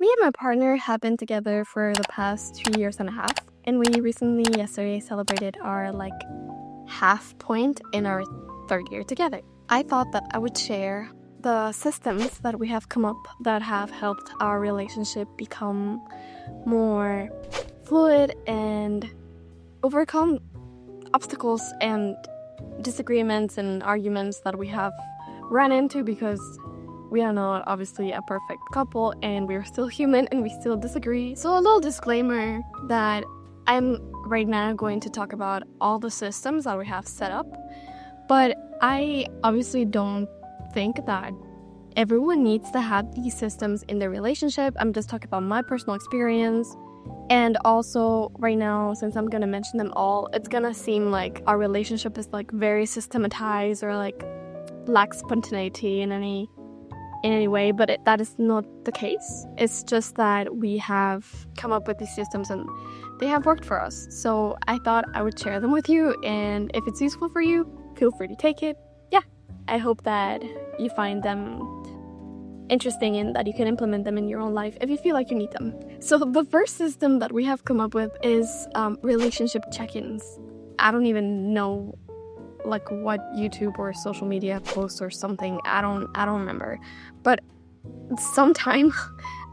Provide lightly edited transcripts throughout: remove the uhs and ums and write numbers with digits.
Me and my partner have been together for the past 2.5 years, and we recently, yesterday, celebrated our half point in our 3rd year together. I thought that I would share the systems that we have come up that have helped our relationship become more fluid and overcome obstacles and disagreements and arguments that we have run into, because we are not obviously a perfect couple and we're still human and we still disagree. So a little disclaimer that I'm right now going to talk about all the systems that we have set up, but I obviously don't think that everyone needs to have these systems in their relationship. I'm just talking about my personal experience. And also right now, since I'm gonna mention them all, it's gonna seem like our relationship is very systematized or lacks spontaneity in any way, but that is not the case. It's just that we have come up with these systems and they have worked for us. So I thought I would share them with you, and if it's useful for you, feel free to take it. Yeah, I hope that you find them interesting and that you can implement them in your own life if you feel like you need them. So the first system that we have come up with is relationship check-ins. I don't even know what YouTube or social media post or something. I don't remember. But sometime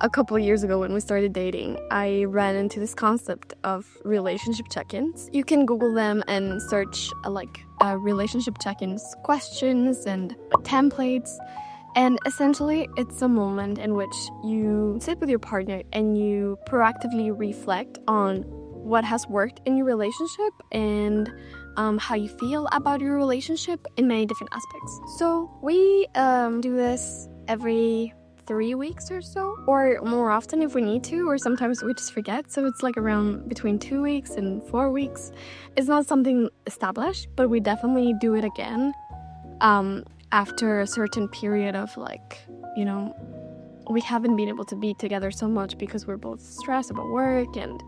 a couple of years ago when we started dating, I ran into this concept of relationship check-ins. You can Google them and search relationship check-ins questions and templates. And essentially, it's a moment in which you sit with your partner and you proactively reflect on what has worked in your relationship and how you feel about your relationship in many different aspects. So we do this every 3 weeks or so, or more often if we need to, or sometimes we just forget. So it's around between 2 weeks and 4 weeks. It's not something established, but we definitely do it again after a certain period of we haven't been able to be together so much because we're both stressed about work and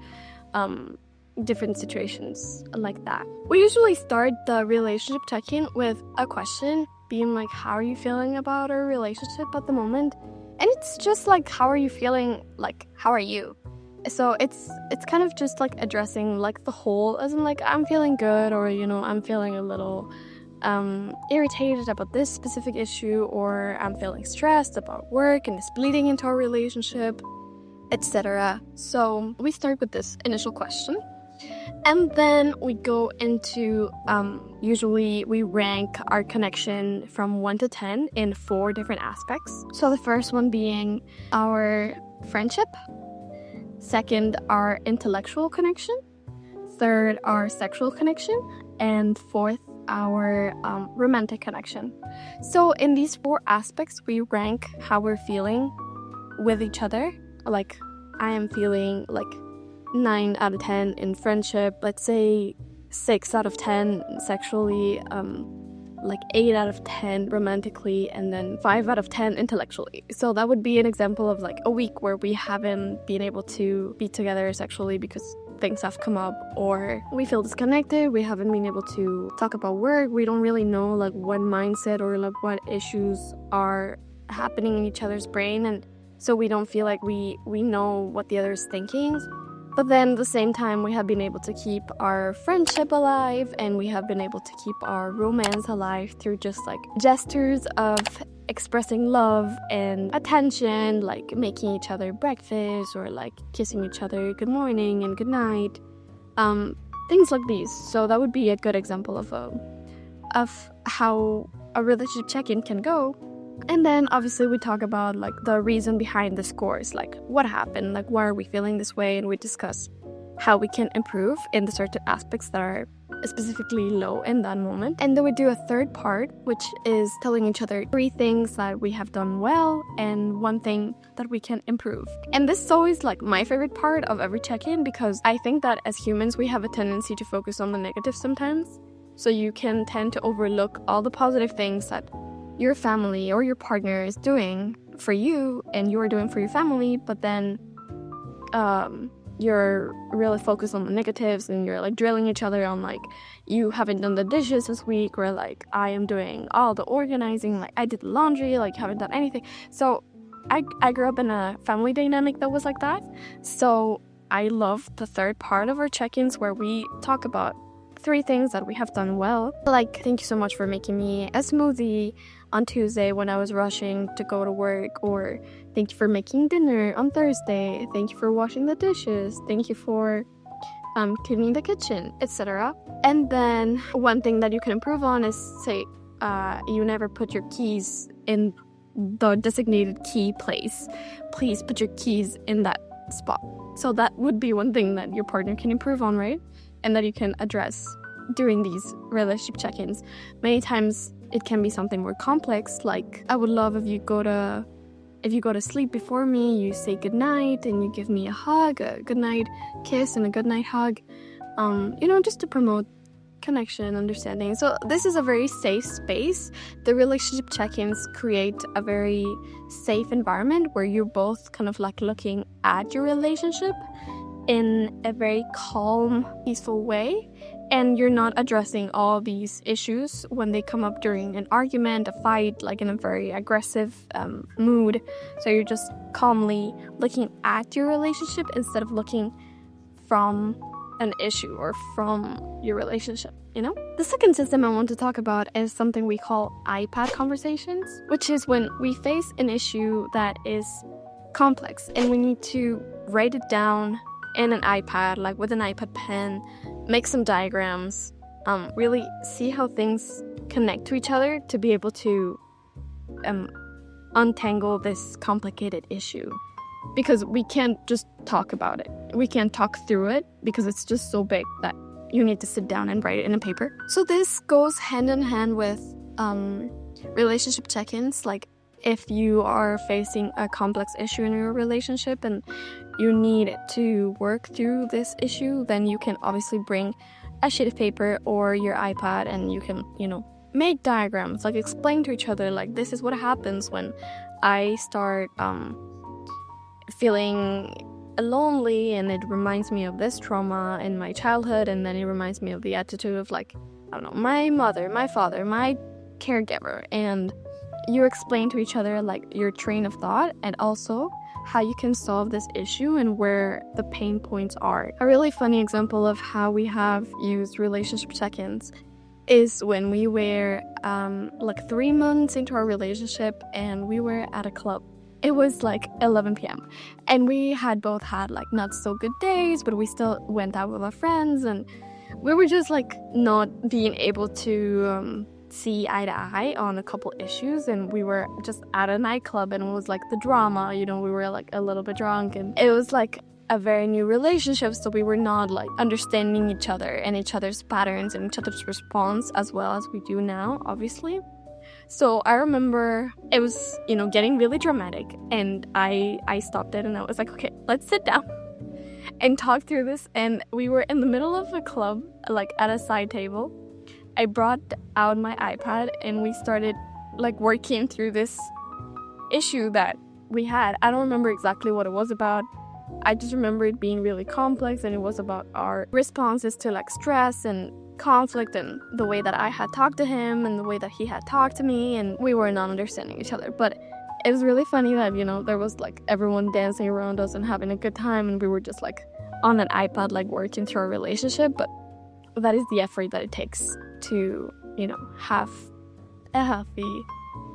different situations like that. We usually start the relationship check-in with a question being how are you feeling about our relationship at the moment? And it's just how are you feeling, how are you? So it's kind of just addressing the whole, as in I'm feeling good, or I'm feeling a little irritated about this specific issue, or I'm feeling stressed about work and it's bleeding into our relationship, etc. So we start with this initial question, and then we go into usually we rank our connection from 1 to 10 in 4 different aspects. So the first one being our friendship, second our intellectual connection, third our sexual connection, and fourth our romantic connection. So in these 4 aspects, we rank how we're feeling with each other. I am feeling 9 out of 10 in friendship, let's say 6 out of 10 sexually, 8 out of 10 romantically, and then 5 out of 10 intellectually. So that would be an example of a week where we haven't been able to be together sexually because things have come up, or we feel disconnected, we haven't been able to talk about work, we don't really know what mindset or what issues are happening in each other's brain, and so we don't feel we know what the other is thinking. But then at the same time, we have been able to keep our friendship alive, and we have been able to keep our romance alive through just gestures of expressing love and attention, making each other breakfast, or kissing each other good morning and good night, things like these. So that would be a good example of how a relationship check-in can go. And then obviously we talk about the reason behind the scores, what happened, why are we feeling this way, and we discuss how we can improve in the certain aspects that are specifically low in that moment. And then we do a third part, which is telling each other 3 things that we have done well and 1 thing that we can improve. And this is always my favorite part of every check-in, because I think that as humans we have a tendency to focus on the negative sometimes. So you can tend to overlook all the positive things that your family or your partner is doing for you and you're doing for your family, but then you're really focused on the negatives, and you're drilling each other on you haven't done the dishes this week, or I am doing all the organizing, I did the laundry, haven't done anything. So I grew up in a family dynamic that was like that. So I love the third part of our check-ins where we talk about 3 things that we have done well. Like, thank you so much for making me a smoothie on Tuesday when I was rushing to go to work, or thank you for making dinner on Thursday, thank you for washing the dishes, thank you for cleaning the kitchen, etc. And then one thing that you can improve on is, say, you never put your keys in the designated key place. Please put your keys in that spot. So that would be one thing that your partner can improve on, right? And that you can address during these relationship check-ins. Many times it can be something more complex, like, I would love if you go to sleep before me, you say goodnight and you give me a hug, a goodnight kiss and a goodnight hug, just to promote connection, understanding. So this is a very safe space. The relationship check-ins create a very safe environment where you're both kind of like looking at your relationship in a very calm, peaceful way, and you're not addressing all these issues when they come up during an argument, a fight, like in a very aggressive mood. So you're just calmly looking at your relationship instead of looking from an issue or from your relationship, The second system I want to talk about is something we call iPad conversations, which is when we face an issue that is complex and we need to write it down in an iPad, like with an iPad pen, make some diagrams, really see how things connect to each other to be able to untangle this complicated issue. Because we can't just talk about it. We can't talk through it because it's just so big that you need to sit down and write it in a paper. So this goes hand in hand with relationship check-ins. Like, if you are facing a complex issue in your relationship and you need to work through this issue, then you can obviously bring a sheet of paper or your iPad and you can, make diagrams, like explain to each other, like, this is what happens when I start feeling lonely and it reminds me of this trauma in my childhood, and then it reminds me of the attitude of, like, I don't know, my mother, my father, my caregiver, and you explain to each other, like, your train of thought and also how you can solve this issue and where the pain points are. A really funny example of how we have used relationship check-ins is when we were 3 months into our relationship and we were at a club. It was like 11 p.m. and we had both had like not so good days, but we still went out with our friends and we were just like not being able to see eye to eye on a couple issues, and we were just at a nightclub and it was like the drama, we were like a little bit drunk and it was like a very new relationship, so we were not like understanding each other and each other's patterns and each other's response as well as we do now, obviously. So I remember it was, getting really dramatic, and I stopped it and I was like, okay, let's sit down and talk through this. And we were in the middle of a club, like at a side table. I brought out my iPad and we started like working through this issue that we had. I don't remember exactly what it was about. I just remember it being really complex, and it was about our responses to like stress and conflict and the way that I had talked to him and the way that he had talked to me, and we were not understanding each other. But it was really funny that, there was like everyone dancing around us and having a good time, and we were just like on an iPad like working through our relationship. But that is the effort that it takes to, have a healthy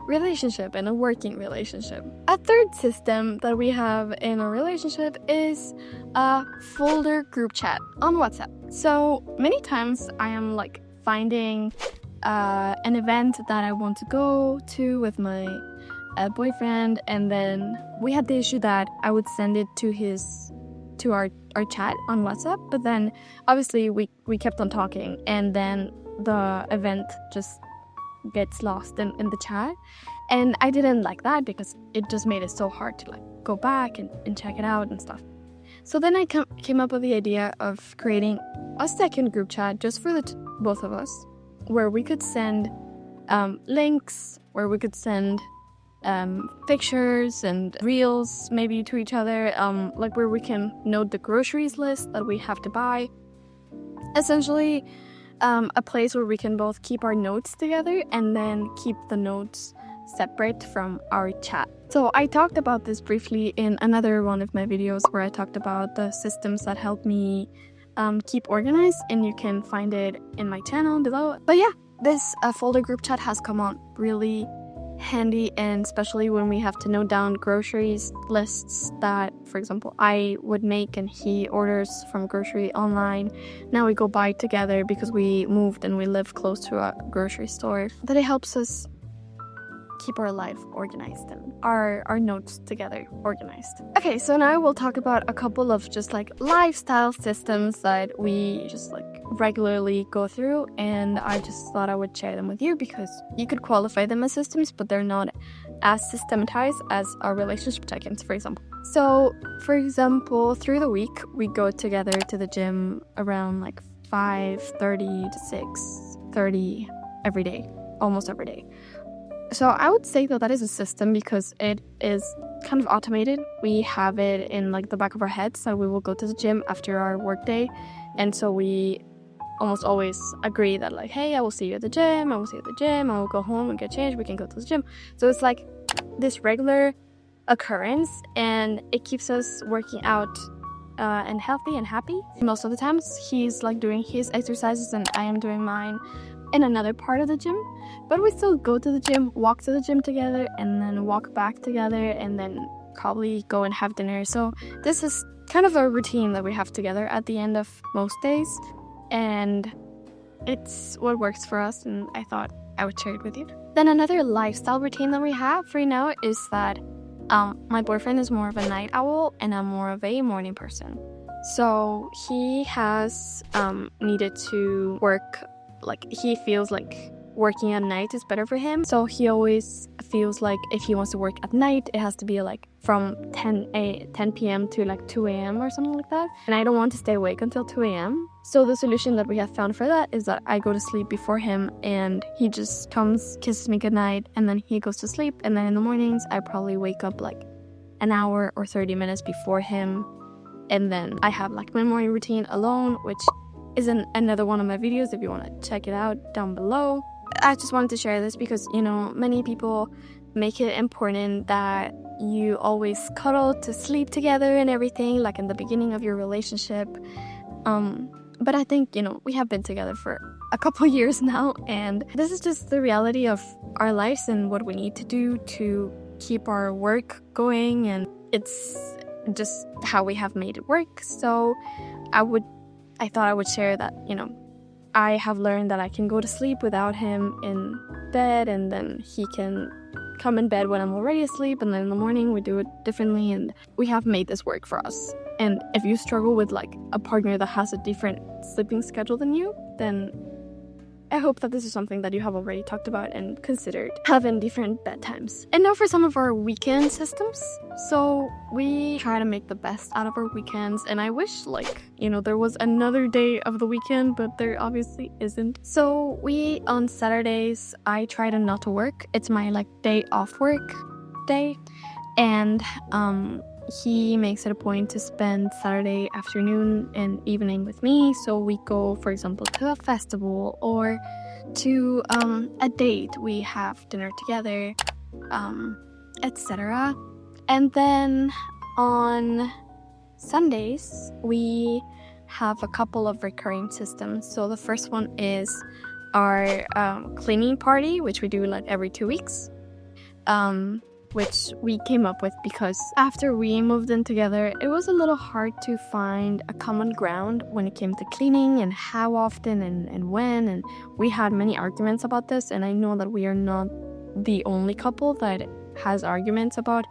relationship and a working relationship. A third system that we have in a relationship is a folder group chat on WhatsApp. So many times I am like finding an event that I want to go to with my boyfriend, and then we had the issue that I would send it to our chat on WhatsApp, but then obviously we kept on talking, and then the event just gets lost in the chat, and I didn't like that because it just made it so hard to like go back and check it out and stuff. So then I came up with the idea of creating a second group chat just for the both of us, where we could send links, where we could send pictures and reels maybe to each other, like where we can note the groceries list that we have to buy. Essentially, a place where we can both keep our notes together and then keep the notes separate from our chat. So I talked about this briefly in another one of my videos where I talked about the systems that help me keep organized, and you can find it in my channel below. But yeah, this folder group chat has come on really handy, and especially when we have to note down groceries lists that, for example, I would make and he orders from grocery online. Now we go buy together because we moved and we live close to a grocery store. That it helps us keep our life organized and our notes together organized. Okay, so now we'll talk about a couple of just like lifestyle systems that we just like regularly go through, and I just thought I would share them with you because you could qualify them as systems, but they're not as systematized as our relationship check-ins, for example. So, for example, through the week, we go together to the gym around like 5:30 to 6:30 every day, almost every day. So I would say that is a system because it is kind of automated. We have it in like the back of our heads, so we will go to the gym after our work day, and so we almost always agree that like, hey, I will see you at the gym, I will see you at the gym, I will go home and get changed, we can go to the gym. So it's like this regular occurrence, and it keeps us working out and healthy and happy. Most of the times he's like doing his exercises and I am doing mine in another part of the gym, but we still go to the gym, walk to the gym together, and then walk back together, and then probably go and have dinner. So this is kind of a routine that we have together at the end of most days, and it's what works for us, and I thought I would share it with you. Then another lifestyle routine that we have right now is that my boyfriend is more of a night owl and I'm more of a morning person. So he has needed to work, like he feels like working at night is better for him. So he always feels like if he wants to work at night, it has to be like from 10 p.m. to like 2 a.m. or something like that. And I don't want to stay awake until 2 a.m. So the solution that we have found for that is that I go to sleep before him and he just comes, kisses me goodnight, and then he goes to sleep. And then in the mornings, I probably wake up like an hour or 30 minutes before him. And then I have like my morning routine alone, which is another one of my videos if you want to check it out down below. I just wanted to share this because, you know, many people make it important that you always cuddle to sleep together and everything, like in the beginning of your relationship. But I think, you know, we have been together for a couple years now, and this is just the reality of our lives and what we need to do to keep our work going, and it's just how we have made it work. So I thought I would share that, you know, I have learned that I can go to sleep without him in bed, and then he can come in bed when I'm already asleep, and then in the morning we do it differently, and we have made this work for us. And if you struggle with like a partner that has a different sleeping schedule than you, then I hope that this is something that you have already talked about and considered having different bedtimes. And now for some of our weekend systems. So we try to make the best out of our weekends, and I wish like, you know, there was another day of the weekend, but there obviously isn't. So on Saturdays, I try to not to work. It's my like day off work day, and he makes it a point to spend Saturday afternoon and evening with me. So we go, for example, to a festival or to a date. We have dinner together, etc. And then on Sundays, we have a couple of recurring systems. So the first one is our cleaning party, which we do like every 2 weeks. Which we came up with because after we moved in together, it was a little hard to find a common ground when it came to cleaning and how often and when, and we had many arguments about this, and I know that we are not the only couple that has arguments about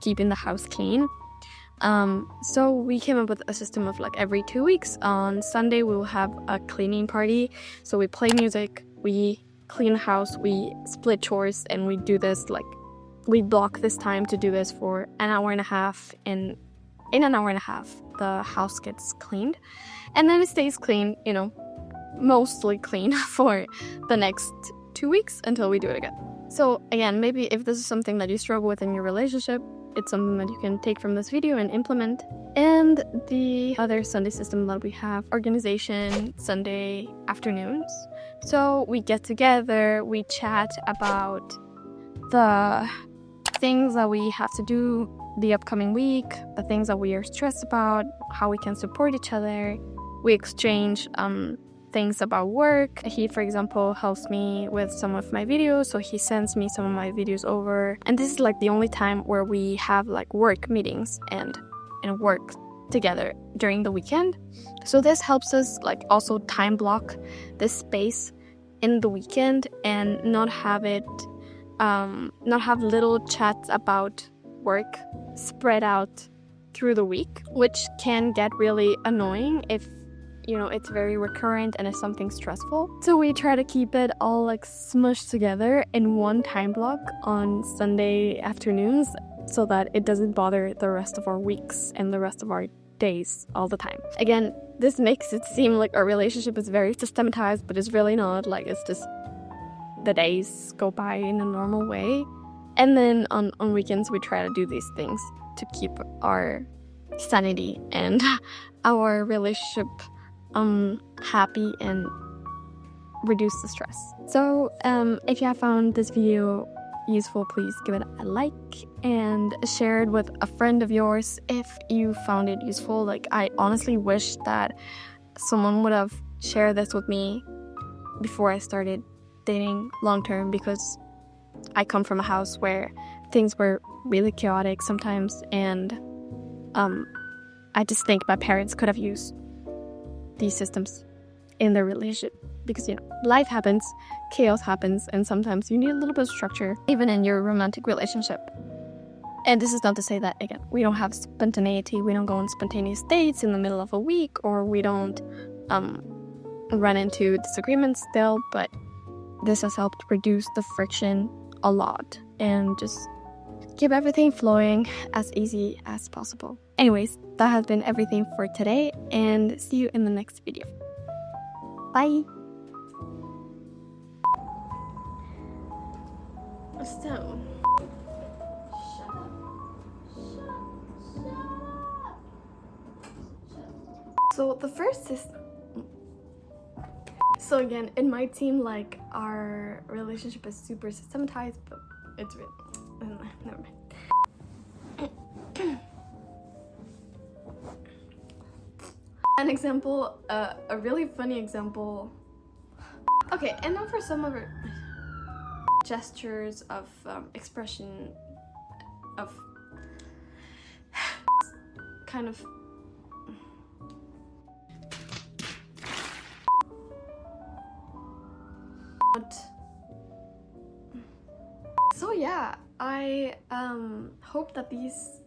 keeping the house clean. So we came up with a system of like every 2 weeks. On Sunday, we will have a cleaning party. So we play music, we clean the house, we split chores, and we do this like, we block this time to do this for an hour and a half, and in an hour and a half the house gets cleaned, and then it stays clean, you know, mostly clean for the next 2 weeks until we do it again. So again, maybe if this is something that you struggle with in your relationship, it's something that you can take from this video and implement. And the other Sunday system that we have, organization Sunday afternoons. So we get together, we chat about the things that we have to do the upcoming week, the things that we are stressed about, how we can support each other. We exchange things about work. He, for example, helps me with some of my videos, so he sends me some of my videos over. And this is like the only time where we have like work meetings and work together during the weekend. So this helps us like also time block this space in the weekend and not have little chats about work spread out through the week, which can get really annoying if it's very recurrent and it's something stressful. So we try to keep it all like smushed together in one time block on Sunday afternoons so that it doesn't bother the rest of our weeks and the rest of our days all the time. Again, this makes it seem like our relationship is very systematized, but it's really not. Like, it's just the days go by in a normal way. And then on weekends, we try to do these things to keep our sanity and our relationship happy and reduce the stress. So if you have found this video useful, please give it a like and share it with a friend of yours if you found it useful. Like, I honestly wish that someone would have shared this with me before I started dating long term, because I come from a house where things were really chaotic sometimes, and I just think my parents could have used these systems in their relationship, because life happens, chaos happens, and sometimes you need a little bit of structure even in your romantic relationship. And this is not to say that, again, we don't have spontaneity, we don't go on spontaneous dates in the middle of a week, or we don't run into disagreements still, but this has helped reduce the friction a lot and just keep everything flowing as easy as possible. Anyways, that has been everything for today, and see you in the next video. Bye! So, so the first is, so again, it might seem like our relationship is super systematized, but it's really, never mind. An example, a really funny example. Okay, and then for some of our gestures of expression of kind of so yeah, I hope that these